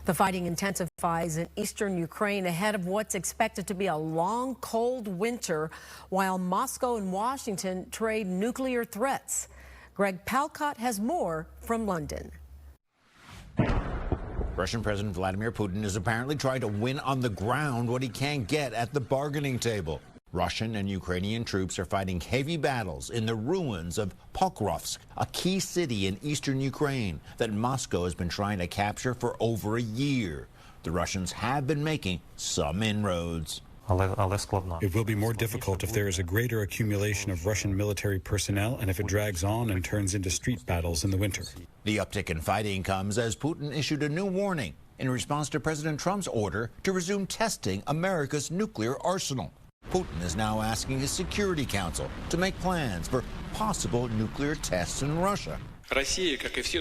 The fighting intensifies in eastern Ukraine ahead of what's expected to be a long, cold winter, while Moscow and Washington trade nuclear threats. Greg Palcott has more from London. Russian President Vladimir Putin is apparently trying to win on the ground what he can't get at the bargaining table. Russian and Ukrainian troops are fighting heavy battles in the ruins of Pokrovsk, a key city in eastern Ukraine that Moscow has been trying to capture for over a year. The Russians have been making some inroads. It will be more difficult if there is a greater accumulation of Russian military personnel and if it drags on and turns into street battles in the winter. The uptick in fighting comes as Putin issued a new warning in response to President Trump's order to resume testing America's nuclear arsenal. Putin is now asking his Security Council to make plans for possible nuclear tests in Russia.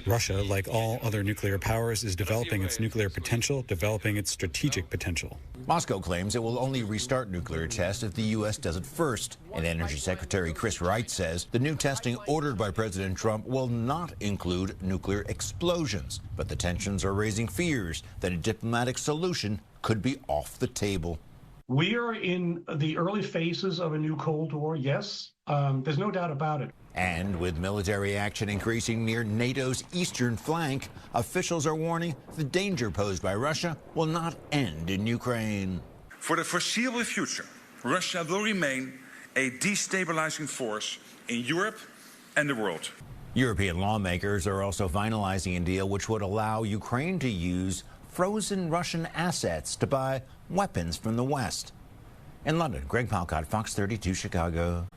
Russia, like all other nuclear powers, is developing its nuclear potential, developing its strategic potential. Moscow claims it will only restart nuclear tests if the U.S. does it first. And Energy Secretary Chris Wright says the new testing ordered by President Trump will not include nuclear explosions. But the tensions are raising fears that a diplomatic solution could be off the table. We are in the early phases of a new Cold War, yes. There's no doubt about it. And with military action increasing near NATO's eastern flank, officials are warning the danger posed by Russia will not end in Ukraine. For the foreseeable future, Russia will remain a destabilizing force in Europe and the world. European lawmakers are also finalizing a deal which would allow Ukraine to use frozen Russian assets to buy weapons from the West. In London, Greg Palcott, Fox 32, Chicago.